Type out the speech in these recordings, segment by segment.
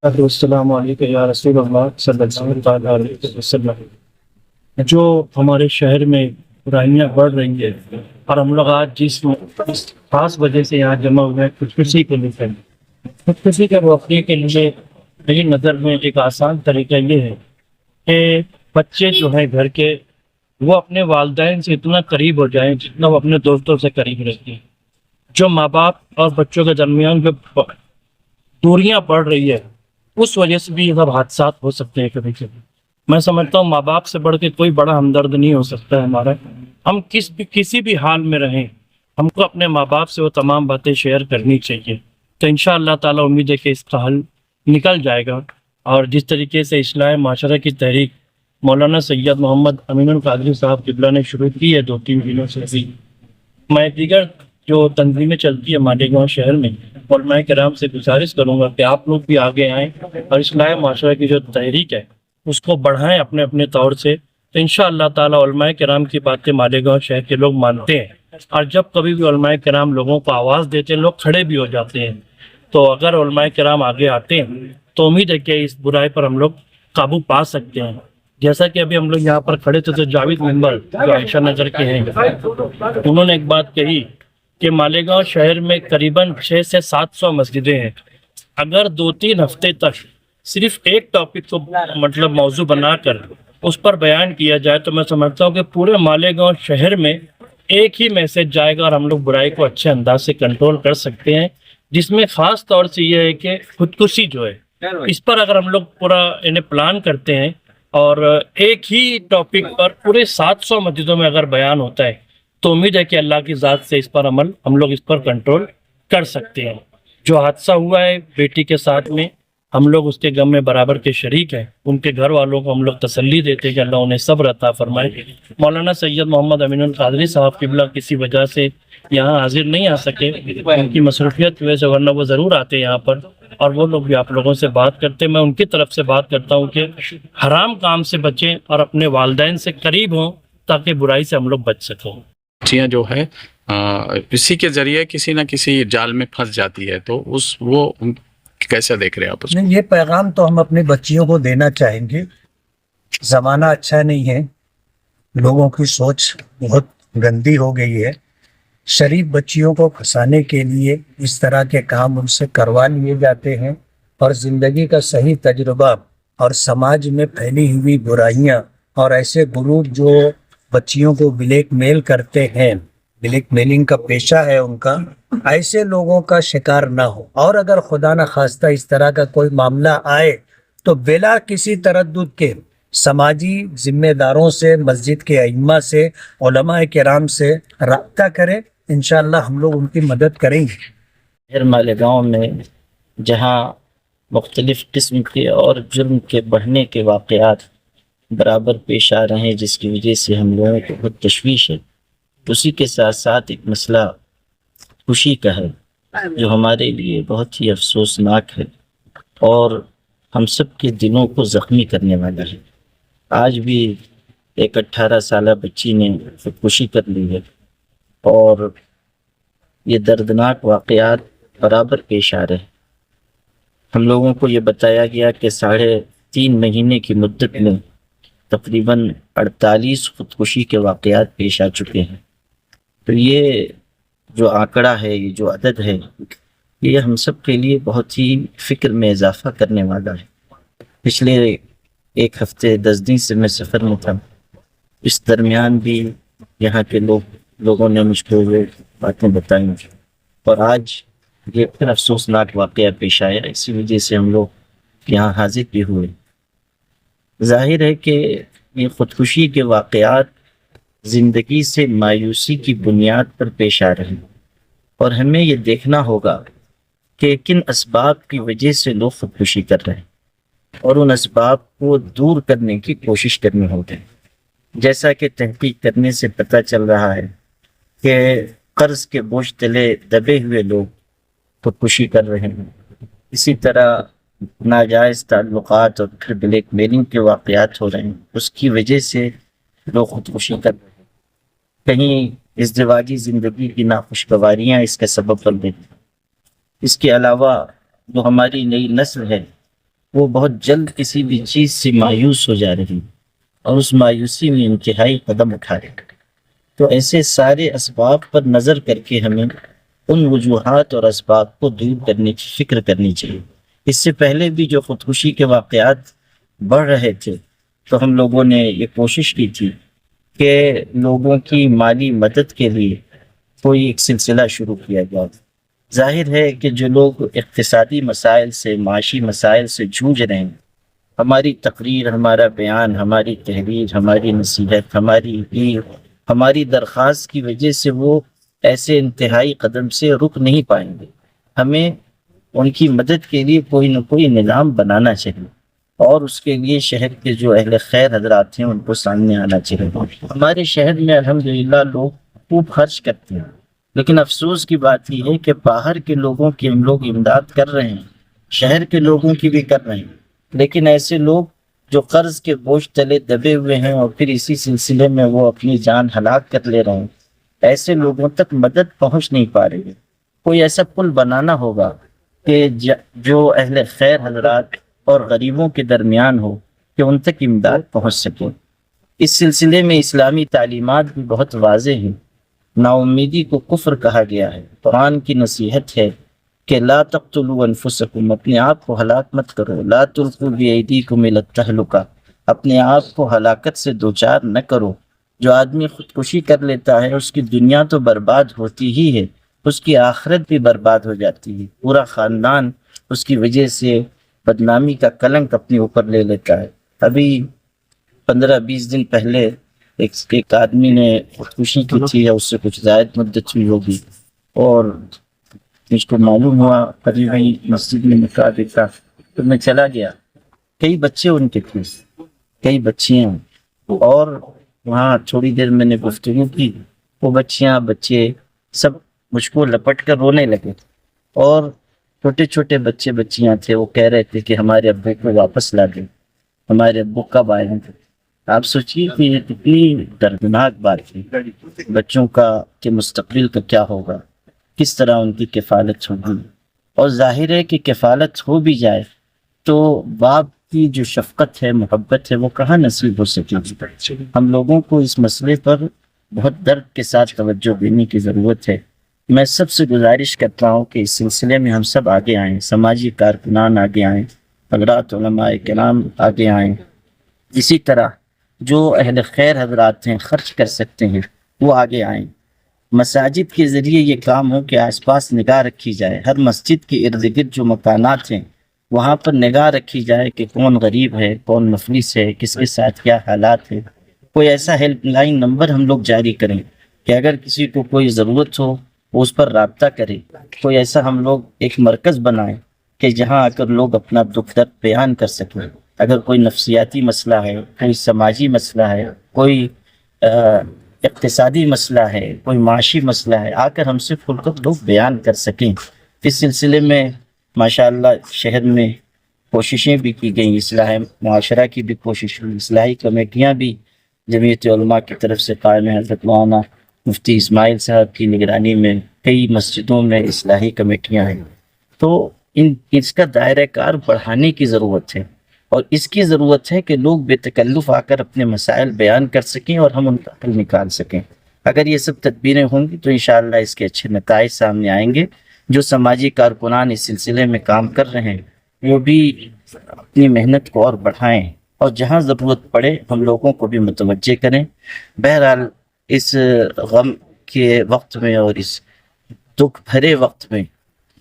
السلام علیکم یا رسول اللہ صلی اللہ علیہ وسلم۔ جو ہمارے شہر میں برائیاں بڑھ رہی ہیں اور ہم لوگ آج جس خاص وجہ سے یہاں جمع ہوئے ہیں خودکشی کے لیے، خودکشی کے روکنے کے لیے میری نظر میں ایک آسان طریقہ یہ ہے کہ بچے جو ہیں گھر کے وہ اپنے والدین سے اتنا قریب ہو جائیں جتنا وہ اپنے دوستوں سے قریب رہتے ہیں۔ جو ماں باپ اور بچوں کے درمیان جو دوریاں بڑھ رہی ہے اس وجہ سے بھی یہ سب حادثات ہو سکتے ہیں کبھی کبھی۔ میں سمجھتا ہوں ماں باپ سے بڑھ کے کوئی بڑا ہمدرد نہیں ہو سکتا ہے ہمارا۔ ہم کسی بھی حال میں رہیں، ہم کو اپنے ماں باپ سے وہ تمام باتیں شیئر کرنی چاہیے، تو انشاءاللہ تعالیٰ امید ہے کہ اس کا حل نکل جائے گا۔ اور جس طریقے سے اصلاح معاشرہ کی تحریک مولانا سید محمد امین القادری صاحب قبلہ نے شروع کی ہے 2-3 دنوں سے ابھی، میں دیگر جو تنظیمیں چلتی ہے مالیگاؤں شہر میں علماء کرام سے گزارش کروں گا کہ آپ لوگ بھی آگے آئیں اور اصلاح معاشرہ کی جو تحریک ہے اس کو بڑھائیں اپنے اپنے طور سے، تو انشاءاللہ تعالی علماء کرام کی باتیں مالیگاؤں شہر کے لوگ مانتے ہیں، اور جب کبھی بھی علماء کرام لوگوں کو آواز دیتے ہیں لوگ کھڑے بھی ہو جاتے ہیں۔ تو اگر علماء کرام آگے آتے ہیں تو امید ہے کہ اس برائی پر ہم لوگ قابو پا سکتے ہیں۔ جیسا کہ ابھی ہم لوگ یہاں پر کھڑے تھے تو جاوید ممبر جو عائشہ نگر کے ہیں انہوں نے ایک بات کہی کہ مالیگاؤں شہر میں قریباً 600 سے 700 مسجدیں ہیں، اگر 2-3 ہفتے تک صرف ایک ٹاپک کو موضوع بنا کر اس پر بیان کیا جائے تو میں سمجھتا ہوں کہ پورے مالیگاؤں شہر میں ایک ہی میسج جائے گا اور ہم لوگ برائی کو اچھے انداز سے کنٹرول کر سکتے ہیں، جس میں خاص طور سے یہ ہے کہ خودکشی جو ہے اس پر اگر ہم لوگ پورا انہیں پلان کرتے ہیں اور ایک ہی ٹاپک پر پورے 700 مسجدوں میں اگر بیان ہوتا ہے تو امید ہے کہ اللہ کی ذات سے اس پر عمل ہم لوگ اس پر کنٹرول کر سکتے ہیں۔ جو حادثہ ہوا ہے بیٹی کے ساتھ میں، ہم لوگ اس کے غم میں برابر کے شریک ہیں، ان کے گھر والوں کو ہم لوگ تسلی دیتے ہیں کہ اللہ انہیں صبر عطا فرمائے۔ مولانا سید محمد امین القادری صاحب قبلہ کسی وجہ سے یہاں حاضر نہیں آ سکے، ان کی مصروفیت کی وجہ سے، ورنہ وہ ضرور آتے یہاں پر اور وہ لوگ بھی آپ لوگوں سے بات کرتے ہیں۔ میں ان کی طرف سے بات کرتا ہوں کہ حرام کام سے بچیں اور اپنے والدین سے قریب ہوں تاکہ برائی سے ہم لوگ بچ سکیں۔ بچیاں جو ہے اسی کے ذریعے کسی نہ کسی جال میں پھنس جاتی ہے، تو وہ کیسے دیکھ رہے ہیں آپ اس کو؟ نہیں، یہ پیغام تو ہم اپنی بچیوں کو دینا چاہیں گے۔ زمانہ اچھا نہیں ہے، لوگوں کی سوچ بہت گندی ہو گئی ہے۔ شریف بچیوں کو پھنسانے کے لیے اس طرح کے کام ان سے کروا لیے جاتے ہیں، اور زندگی کا صحیح تجربہ اور سماج میں پھیلی ہوئی برائیاں اور ایسے گروپ جو بچیوں کو بلیک میل کرتے ہیں، بلیک میلنگ کا پیشہ ہے ان کا، ایسے لوگوں کا شکار نہ ہو۔ اور اگر خدا نہ خواستہ اس طرح کا کوئی معاملہ آئے تو بلا کسی تردد کے سماجی ذمہ داروں سے، مسجد کے ائمہ سے، علماء کرام سے رابطہ کریں، انشاءاللہ ہم لوگ ان کی مدد کریں گے۔ شہر مالیگاؤں میں جہاں مختلف قسم کے اور جرم کے بڑھنے کے واقعات برابر پیش آ رہے ہیں، جس کی وجہ سے ہم لوگوں کو بہت تشویش ہے، اسی کے ساتھ ساتھ ایک مسئلہ خوشی کا ہے جو ہمارے لیے بہت ہی افسوسناک ہے اور ہم سب کے دلوں کو زخمی کرنے والا ہے۔ آج بھی ایک 18 سالہ بچی نے خودکشی کر لی ہے اور یہ دردناک واقعات برابر پیش آ رہے ہیں۔ ہم لوگوں کو یہ بتایا گیا کہ 3.5 مہینے کی مدت میں تقریباً 48 خودکشی کے واقعات پیش آ چکے ہیں۔ تو یہ جو آنکڑا ہے، یہ جو عدد ہے، یہ ہم سب کے لیے بہت ہی فکر میں اضافہ کرنے والا ہے۔ پچھلے 1 ہفتے 10 دن سے میں سفر میں تھا، اس درمیان بھی یہاں کے لوگوں نے مجھ کو یہ باتیں بتائیں اور آج یہ پھر افسوسناک واقعہ پیش آیا، اسی وجہ سے ہم لوگ یہاں حاضر بھی ہوئے۔ ظاہر ہے کہ یہ خودکشی کے واقعات زندگی سے مایوسی کی بنیاد پر پیش آ رہے ہیں، اور ہمیں یہ دیکھنا ہوگا کہ کن اسباب کی وجہ سے لوگ خودکشی کر رہے ہیں اور ان اسباب کو دور کرنے کی کوشش کرنی ہوگی۔ جیسا کہ تحقیق کرنے سے پتہ چل رہا ہے کہ قرض کے بوجھ تلے دبے ہوئے لوگ خودکشی کر رہے ہیں، اسی طرح ناجائز تعلقات اور پھر بلیک میلنگ کے واقعات ہو رہے ہیں، اس کی وجہ سے لوگ خودکشی کر رہے ہیں۔ کہیں ازدواجی زندگی کی ناخوشگواریاں اس کا سبب بن رہی ہیں۔ اس کے علاوہ جو ہماری نئی نسل ہے وہ بہت جلد کسی بھی چیز سے مایوس ہو جا رہی اور اس مایوسی میں انتہائی قدم اٹھا رہے. تو ایسے سارے اسباب پر نظر کر کے ہمیں ان وجوہات اور اسباب کو دور کرنے کی فکر کرنی چاہیے. اس سے پہلے بھی جو خودکشی کے واقعات بڑھ رہے تھے تو ہم لوگوں نے یہ کوشش کی تھی کہ لوگوں کی مالی مدد کے لیے کوئی ایک سلسلہ شروع کیا گیا. ظاہر ہے کہ جو لوگ اقتصادی مسائل سے، معاشی مسائل سے جوجھ رہے ہیں، ہماری تقریر، ہمارا بیان، ہماری تحریر، ہماری نصیحت، ہماری اپیل، ہماری درخواست کی وجہ سے وہ ایسے انتہائی قدم سے رک نہیں پائیں گے. ہمیں ان کی مدد کے لیے کوئی نہ کوئی نظام بنانا چاہیے اور اس کے لیے شہر کے جو اہل خیر حضرات ہیں ان کو سامنے آنا چاہیے. ہمارے شہر میں الحمدللہ لوگ خوب خرچ کرتے ہیں، لیکن افسوس کی بات یہ ہے کہ باہر کے لوگوں کی ہم لوگ امداد کر رہے ہیں، شہر کے لوگوں کی بھی کر رہے ہیں، لیکن ایسے لوگ جو قرض کے بوجھ تلے دبے ہوئے ہیں اور پھر اسی سلسلے میں وہ اپنی جان ہلاک کر لے رہے ہیں، ایسے لوگوں تک مدد پہنچ نہیں پا رہی ہے. کوئی ایسا پل بنانا ہوگا کہ جو اہل خیر حضرات اور غریبوں کے درمیان ہو کہ ان تک امداد پہنچ سکے. اس سلسلے میں اسلامی تعلیمات بھی بہت واضح ہیں. نا امیدی کو کفر کہا گیا ہے. قرآن کی نصیحت ہے کہ لا تقتلوا انفسکم، اپنے آپ کو ہلاک مت کرو. لا تلقوا بایدیکم الی التہلکہ، اپنے آپ کو ہلاکت سے دوچار نہ کرو. جو آدمی خودکشی کر لیتا ہے اس کی دنیا تو برباد ہوتی ہی ہے، اس کی آخرت بھی برباد ہو جاتی ہے. پورا خاندان اس کی وجہ سے بدنامی کا کلنک اپنے اوپر لے لیتا ہے. ابھی 15-20 دن پہلے ایک آدمی نے خودکشی کی تھی، یا اس سے کچھ زائد مدت ہوئی ہوگی، اور مجھ کو معلوم ہوا ابھی وہیں مسجد میں نکاح دیکھا تو میں چلا گیا. کئی بچے ان کے تھے، کئی بچیاں، اور وہاں تھوڑی دیر میں نے گفتگو کی. وہ بچیاں، بچے سب مجھ کو لپٹ کر رونے لگے، اور چھوٹے چھوٹے بچے بچیاں تھے. وہ کہہ رہے تھے کہ ہمارے ابو کو واپس لا دیں، ہمارے ابو کب آئیں گے. آپ سوچیے کہ یہ کتنی دردناک بات ہے. بچوں کا کہ مستقبل کا کیا ہوگا، کس طرح ان کی کفالت ہوگی. اور ظاہر ہے کہ کفالت ہو بھی جائے تو باپ کی جو شفقت ہے، محبت ہے، وہ کہاں نصیب ہو سکے گی. ہم لوگوں کو اس مسئلے پر بہت درد کے ساتھ توجہ دینے کی ضرورت ہے. میں سب سے گزارش کرتا ہوں کہ اس سلسلے میں ہم سب آگے آئیں، سماجی کارکنان آگے آئیں، حضرات علماء کرام آگے آئیں. اسی طرح جو اہل خیر حضرات ہیں، خرچ کر سکتے ہیں، وہ آگے آئیں. مساجد کے ذریعے یہ کام ہو کہ آس پاس نگاہ رکھی جائے. ہر مسجد کے ارد گرد جو مکانات ہیں وہاں پر نگاہ رکھی جائے کہ کون غریب ہے، کون مفلس ہے، کس کے ساتھ کیا حالات ہے. کوئی ایسا ہیلپ لائن نمبر ہم لوگ جاری کریں کہ اگر کسی کو کوئی ضرورت ہو وہ اس پر رابطہ کرے. کوئی ایسا ہم لوگ ایک مرکز بنائیں کہ جہاں آ کر لوگ اپنا دکھ درد بیان کر سکیں. اگر کوئی نفسیاتی مسئلہ ہے، کوئی سماجی مسئلہ ہے، کوئی اقتصادی مسئلہ ہے، کوئی معاشی مسئلہ ہے، آ کر ہم سے کھل کر لوگ بیان کر سکیں. اس سلسلے میں ماشاءاللہ شہر میں کوششیں بھی کی گئیں، اصلاح معاشرہ کی بھی کوشش ہوئی، اصلاحی کمیٹیاں بھی جمعیت علماء کی طرف سے قائم ہیں. حضرت مولانا مفتی اسماعیل صاحب کی نگرانی میں کئی مسجدوں میں اصلاحی کمیٹیاں ہیں. تو اس کا دائرہ کار بڑھانے کی ضرورت ہے، اور اس کی ضرورت ہے کہ لوگ بے تکلف آ کر اپنے مسائل بیان کر سکیں اور ہم ان کا حل نکال سکیں. اگر یہ سب تدبیریں ہوں گی تو انشاءاللہ اس کے اچھے نتائج سامنے آئیں گے. جو سماجی کارکنان اس سلسلے میں کام کر رہے ہیں وہ بھی اپنی محنت کو اور بڑھائیں، اور جہاں ضرورت پڑے ہم لوگوں کو بھی متوجہ کریں. بہرحال اس غم کے وقت میں اور اس دکھ بھرے وقت میں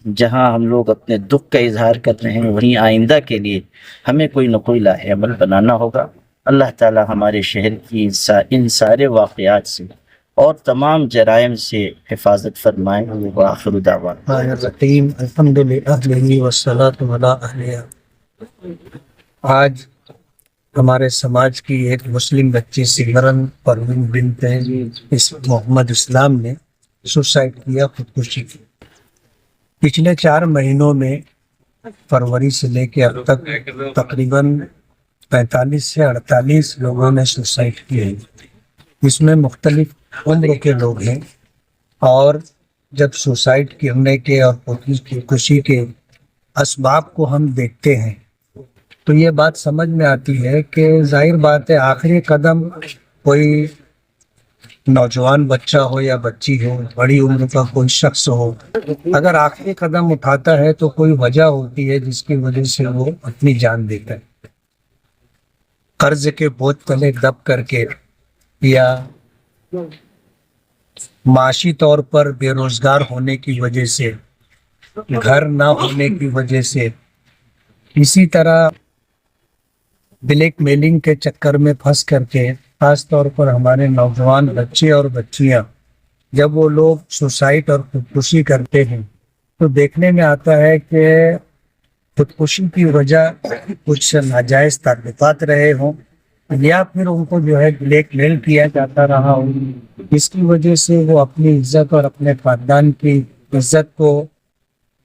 جہاں ہم لوگ اپنے دکھ کا اظہار کر رہے ہیں، وہیں آئندہ کے لیے ہمیں کوئی نہ کوئی لاہ عمل بنانا ہوگا. اللہ تعالی ہمارے شہر کی ان سارے واقعات سے اور تمام جرائم سے حفاظت فرمائیں. وآخر دعوانا الرحیم الحمد للہ والصلاۃ علی اہلہ. آج ہمارے سماج کی ایک مسلم بچی سمرن پروین بنت محمد اسلام نے سوسائڈ کیا، خودکشی کی. پچھلے 4 مہینوں میں فروری سے لے کے اب تک تقریباً 45 سے 48 لوگوں نے سوسائڈ کیے ہیں. اس میں مختلف عمر کے لوگ ہیں، اور جب سوسائڈ کرنے کے اور خودکشی کے اسباب کو ہم دیکھتے ہیں تو یہ بات سمجھ میں آتی ہے کہ ظاہر بات ہے آخری قدم کوئی نوجوان بچہ ہو یا بچی ہو، بڑی عمر کا کوئی شخص ہو، اگر آخری قدم اٹھاتا ہے تو کوئی وجہ ہوتی ہے جس کی وجہ سے وہ اپنی جان دیتا ہے، قرض کے بوجھ تلے دب کر کے، یا معاشی طور پر بے روزگار ہونے کی وجہ سے، گھر نہ ہونے کی وجہ سے، اسی طرح بلیک میلنگ کے چکر میں پھنس کر کے، خاص طور پر ہمارے نوجوان بچے اور بچیاں جب وہ لوگ سوسائڈ اور خودکشی کرتے ہیں تو دیکھنے میں آتا ہے کہ خودکشی کی وجہ کچھ ناجائز تعلقات رہے ہوں، یا پھر ان کو جو ہے بلیک میل کیا جاتا رہا ہو، اس کی وجہ سے وہ اپنی عزت اور اپنے خاندان کی عزت کو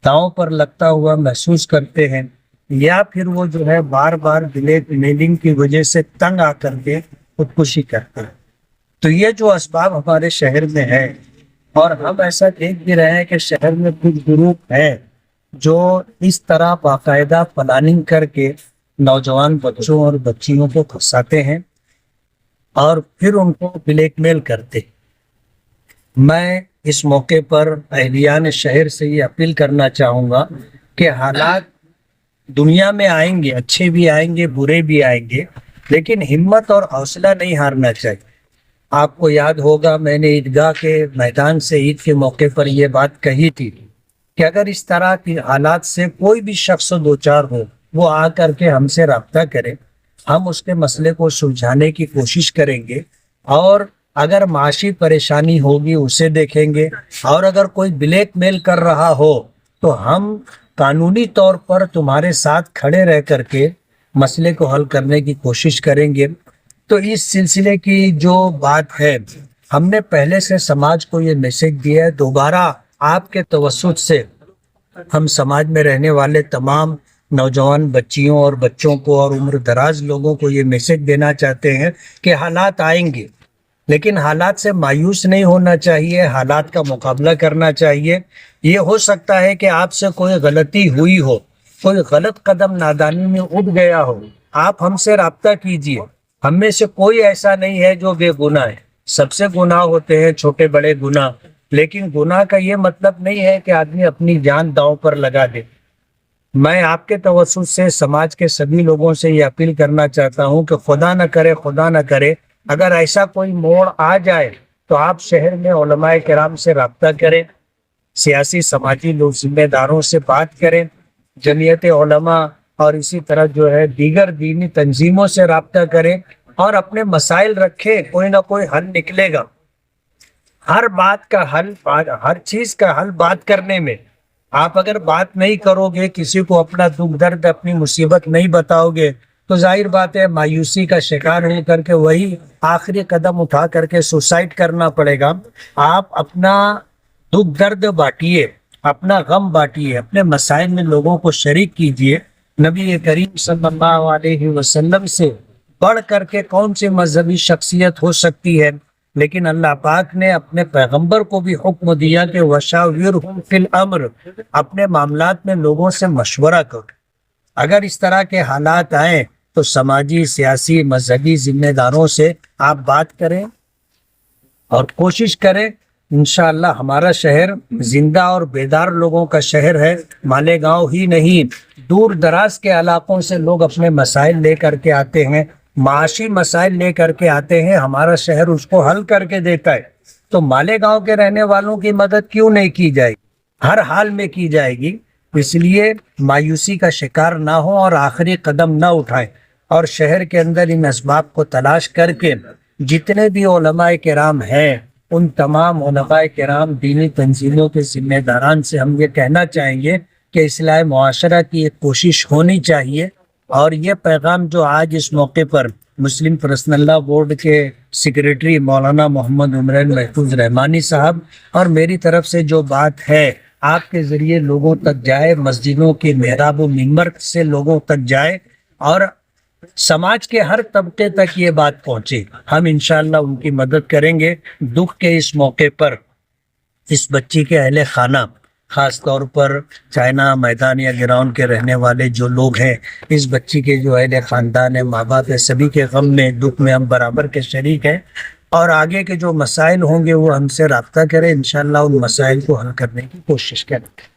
داؤں پر لگتا ہوا محسوس کرتے ہیں، یا پھر وہ جو ہے بار بار بلیک میلنگ کی وجہ سے تنگ آ کر کے خودکشی کرتے ہیں۔ تو یہ جو اسباب ہمارے شہر میں ہے، اور ہم ایسا دیکھ بھی رہے ہیں کہ شہر میں کچھ گروپ ہیں جو اس طرح باقاعدہ پلاننگ کر کے نوجوان بچوں اور بچیوں کو پھنساتے ہیں اور پھر ان کو بلیک میل کرتے۔ میں اس موقع پر اہلیان شہر سے یہ اپیل کرنا چاہوں گا کہ حالات دنیا میں آئیں گے، اچھے بھی آئیں گے، برے بھی آئیں گے، لیکن ہمت اور حوصلہ نہیں ہارنا چاہیے۔ آپ کو یاد ہوگا میں نے عیدگاہ کے میدان سے عید کے موقع پر یہ بات کہی تھی کہ اگر اس طرح کی حالات سے کوئی بھی شخص دوچار ہو، وہ آ کر کے ہم سے رابطہ کرے، ہم اس کے مسئلے کو سلجھانے کی کوشش کریں گے، اور اگر معاشی پریشانی ہوگی اسے دیکھیں گے، اور اگر کوئی بلیک میل کر رہا ہو تو ہم قانونی طور پر تمہارے ساتھ کھڑے رہ کر کے مسئلے کو حل کرنے کی کوشش کریں گے۔ تو اس سلسلے کی جو بات ہے، ہم نے پہلے سے سماج کو یہ میسج دیا ہے، دوبارہ آپ کے توسط سے ہم سماج میں رہنے والے تمام نوجوان بچیوں اور بچوں کو اور عمر دراز لوگوں کو یہ میسج دینا چاہتے ہیں کہ حالات آئیں گے، لیکن حالات سے مایوس نہیں ہونا چاہیے، حالات کا مقابلہ کرنا چاہیے۔ یہ ہو سکتا ہے کہ آپ سے کوئی غلطی ہوئی ہو، کوئی غلط قدم نادانی میں اٹھ گیا ہو، آپ ہم سے رابطہ کیجئے۔ ہم میں سے کوئی ایسا نہیں ہے جو بے گناہ ہے، سب سے گناہ ہوتے ہیں، چھوٹے بڑے گناہ، لیکن گناہ کا یہ مطلب نہیں ہے کہ آدمی اپنی جان داؤں پر لگا دے۔ میں آپ کے توسط سے سماج کے سبھی لوگوں سے یہ اپیل کرنا چاہتا ہوں کہ خدا نہ کرے اگر ایسا کوئی موڑ آ جائے تو آپ شہر میں علماء کرام سے رابطہ کریں، سیاسی سماجی لوگ ذمہ داروں سے بات کریں، جمعیت علماء اور اسی طرح جو ہے دیگر دینی تنظیموں سے رابطہ کریں اور اپنے مسائل رکھیں، کوئی نہ کوئی حل نکلے گا۔ ہر بات کا حل، ہر چیز کا حل بات کرنے میں، آپ اگر بات نہیں کرو گے، کسی کو اپنا دکھ درد، اپنی مصیبت نہیں بتاؤ گے، تو ظاہر بات ہے مایوسی کا شکار ہو کر کے وہی آخری قدم اٹھا کر کے سوسائڈ کرنا پڑے گا۔ آپ اپنا دکھ درد بانٹیے، اپنا غم بانٹیے، اپنے مسائل میں لوگوں کو شریک کیجیے۔ نبی کریم صلی اللہ علیہ وسلم سے بڑھ کر کے کون سی مذہبی شخصیت ہو سکتی ہے، لیکن اللہ پاک نے اپنے پیغمبر کو بھی حکم دیا کہ وَشَاوِرْهُمْ فِي الْأَمْرِ، اپنے معاملات میں لوگوں سے مشورہ کرو۔ اگر اس طرح کے حالات آئیں تو سماجی، سیاسی، مذہبی ذمہ داروں سے آپ بات کریں اور کوشش کریں۔ انشاءاللہ ہمارا شہر زندہ اور بیدار لوگوں کا شہر ہے، مالیگاؤں ہی نہیں، دور دراز کے علاقوں سے لوگ اپنے مسائل لے کر کے آتے ہیں، معاشی مسائل لے کر کے آتے ہیں، ہمارا شہر اس کو حل کر کے دیتا ہے۔ تو مالیگاؤں کے رہنے والوں کی مدد کیوں نہیں کی جائے گی؟ ہر حال میں کی جائے گی۔ اس لیے مایوسی کا شکار نہ ہو اور آخری قدم نہ اٹھائیں، اور شہر کے اندر ان اسباب کو تلاش کر کے جتنے بھی علماء کرام ہیں، ان تمام علماء کرام، دینی تنظیموں کے ذمہ داران سے ہم یہ کہنا چاہیں گے کہ اصلاح معاشرہ کی ایک کوشش ہونی چاہیے۔ اور یہ پیغام جو آج اس موقع پر مسلم پرسنل لا بورڈ کے سیکریٹری مولانا محمد عمران محفوظ رحمانی صاحب اور میری طرف سے جو بات ہے آپ کے ذریعے لوگوں تک جائے، مسجدوں کے محراب و منبر سے لوگوں تک جائے اور سماج کے ہر طبقے تک یہ بات پہنچے، ہم انشاءاللہ ان کی مدد کریں گے۔ دکھ کے اس موقع پر اس بچی کے اہل خانہ خاص طور پر چائنا میدان یا گراؤنڈ کے رہنے والے جو لوگ ہیں، اس بچی کے جو اہل خاندان ہے، ماں باپ ہے، سبھی کے غم میں دکھ میں ہم برابر کے شریک ہیں، اور آگے کے جو مسائل ہوں گے وہ ہم سے رابطہ کریں، انشاءاللہ ان مسائل کو حل کرنے کی کوشش کریں.